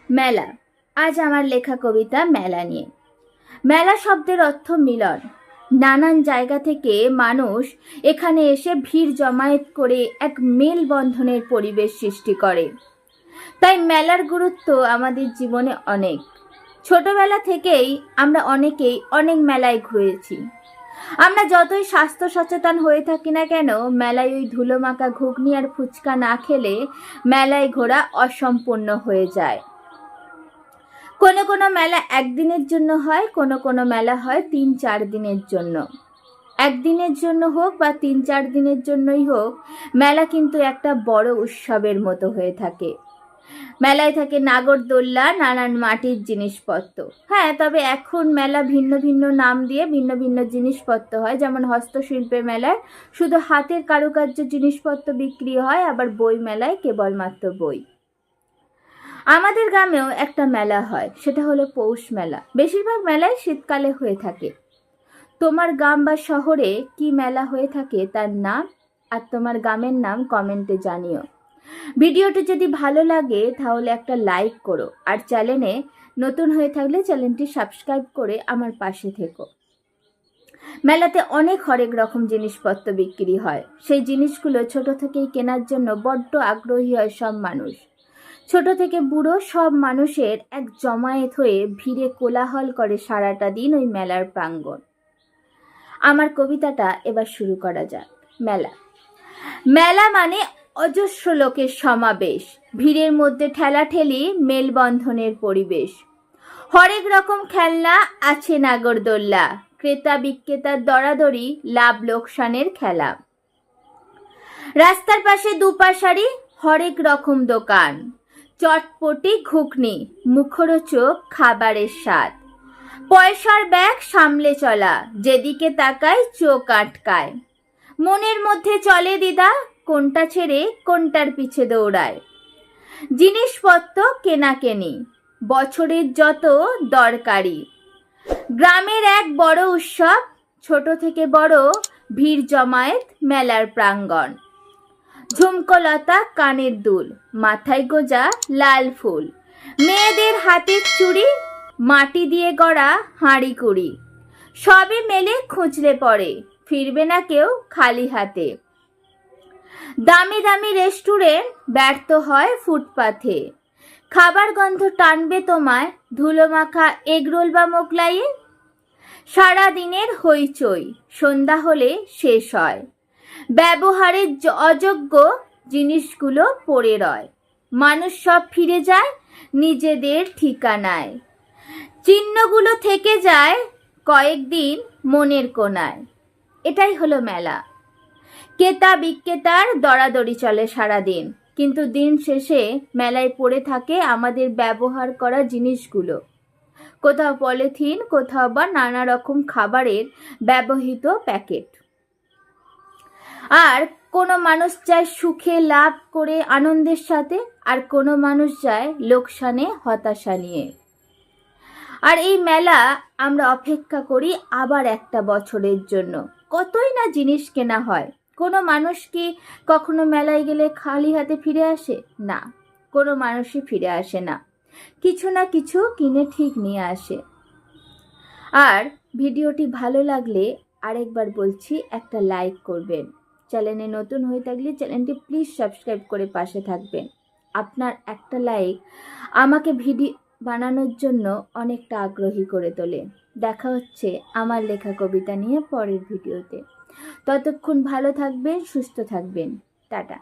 মেলা। আজ আমার লেখা কবিতা মেলা নিয়ে। মেলা শব্দের অর্থ মিলন। নানান জায়গা থেকে মানুষ এখানে এসে ভিড় জমায়েত করে এক মেলবন্ধনের পরিবেশ সৃষ্টি করে। তাই মেলার গুরুত্ব আমাদের জীবনে অনেক। ছোটবেলা থেকেই আমরা অনেকেই অনেক মেলায় ঘুরেছি। আমরা যতই স্বাস্থ্য সচেতন হয়ে থাকি না কেন, মেলায় ওই ধুলো মাখা ঘুগনি আর ফুচকা না খেলে মেলায় ঘোরা অসম্পূর্ণ হয়ে যায়। কোনো কোনো মেলা একদিনের জন্য হয়, কোনো কোনো মেলা হয় 3-4 দিনের জন্য। একদিনের জন্য হোক বা 3-4 দিনের জন্যই হোক, মেলা কিন্তু একটা বড় উৎসবের মতো হয়ে থাকে। মেলায় থাকে নাগরদোল্লা, নানান মাটির জিনিসপত্র। হ্যাঁ, তবে এখন মেলা ভিন্ন ভিন্ন নাম দিয়ে ভিন্ন ভিন্ন জিনিসপত্র হয়। যেমন হস্তশিল্পের মেলায় শুধু হাতের কারুকার্য জিনিসপত্র বিক্রি হয়, আবার বই মেলায় কেবলমাত্র বই। আমাদের গ্রামেও একটা মেলা হয়, সেটা হলো পৌষ মেলা। বেশিরভাগ মেলাই শীতকালে হয়ে থাকে। তোমার গ্রাম বা শহরে কি মেলা হয়ে থাকে তার নাম আর তোমার গ্রামের নাম কমেন্টে জানিও। ভিডিওটি যদি ভালো লাগে তাহলে একটা লাইক করো, আর চ্যানেলে নতুন হয়ে থাকলে চ্যানেলটি সাবস্ক্রাইব করে আমার পাশে থেকো। মেলাতে অনেক হরেক রকম জিনিসপত্র বিক্রি হয়। সেই জিনিসগুলো ছোট থেকেই কেনার জন্য বড্ড আগ্রহী হয় সব মানুষ। ছোট থেকে বুড়ো সব মানুষের এক জমায়েত হয়ে ভিড়ে কোলাহল করে সারাটা দিন ওই মেলার প্রাঙ্গণ। আমার কবিতাটা এবার শুরু করা যাক। মেলা। মেলা মানে অজস্র লোকের সমাবেশ, ভিড়ের মধ্যে ঠেলাঠেলি, মেলবন্ধনের পরিবেশ। হরেক রকম খেলনা আছে, নাগরদোল্লা, ক্রেতা বিক্রেতার দরাদরি, লাভ লোকসানের খেলা। রাস্তার পাশে দুপাশারি হরেক রকম দোকান, চটপটি ঘুগনি, মুখরোচক খাবারের স্বাদ। পয়সার ব্যাগ সামলে চলা, যেদিকে তাকায় চোখ আটকায়। মনের মধ্যে চলে দ্বিধা, কোনটা ছেড়ে কোনটার পিছে দৌড়ায়। জিনিসপত্র কেনাকেনি, বছরের যত দরকারি। গ্রামের এক বড় উৎসব, ছোট থেকে বড় ভিড় জমায়েত মেলার প্রাঙ্গণ। ঝুমকোলতা কানের দুল, মাথায় গোজা লাল ফুল, মেয়েদের হাতের চুড়ি, মাটি দিয়ে গড়া হাঁড়ি কুড়ি। সবে মেলে খুঁজলে পড়ে, ফিরবে না কেউ খালি হাতে। দামি দামি রেস্টুরেন্ট ব্যর্থ হয় ফুটপাথে। খাবার গন্ধ টানবে তোমায়, ধুলো মাখা এগরোল বা মোগলাইয়ে। সারাদিনের হইচই সন্ধ্যা হলে শেষ হয়। ব্যবহারের অযোগ্য জিনিসগুলো পড়ে রয়। মানুষ সব ফিরে যায় নিজেদের ঠিকানায়। চিহ্নগুলো থেকে যায় কয়েকদিন মনের কোণায়। এটাই হলো মেলা। ক্রেতা বিক্রেতার দরাদরি চলে সারাদিন, কিন্তু দিন শেষে মেলায় পড়ে থাকে আমাদের ব্যবহার করা জিনিসগুলো। কোথাও পলিথিন, কোথাও বা নানা রকম খাবারের ব্যবহৃত প্যাকেট। আর কোনো মানুষ যায় সুখে লাভ করে আনন্দের সাথে, আর কোনো মানুষ যায় লোকসানে হতাশা নিয়ে। আর এই মেলা আমরা অপেক্ষা করি আবার একটা বছরের জন্য। কতই না জিনিস কেনা হয়। কোনো মানুষ কি কখনো মেলায় গেলে খালি হাতে ফিরে আসে? না, কোনো মানুষই ফিরে আসে না, কিছু না কিছু কিনে ঠিক নিয়ে আসে। আর ভিডিওটি ভালো লাগলে আরেকবার বলছি, একটা লাইক করবেন। চ্যানেলে নতুন হয়ে থাকলে চ্যানেলটি প্লিজ সাবস্ক্রাইব করে পাশে থাকবেন। আপনার একটা লাইক আমাকে ভিডিও বানানোর জন্য অনেকটা আগ্রহী করে তোলে। দেখা হচ্ছে আমার লেখা কবিতা নিয়ে পরের ভিডিওতে। ততক্ষণ ভালো থাকবেন, সুস্থ থাকবেন। টাটা।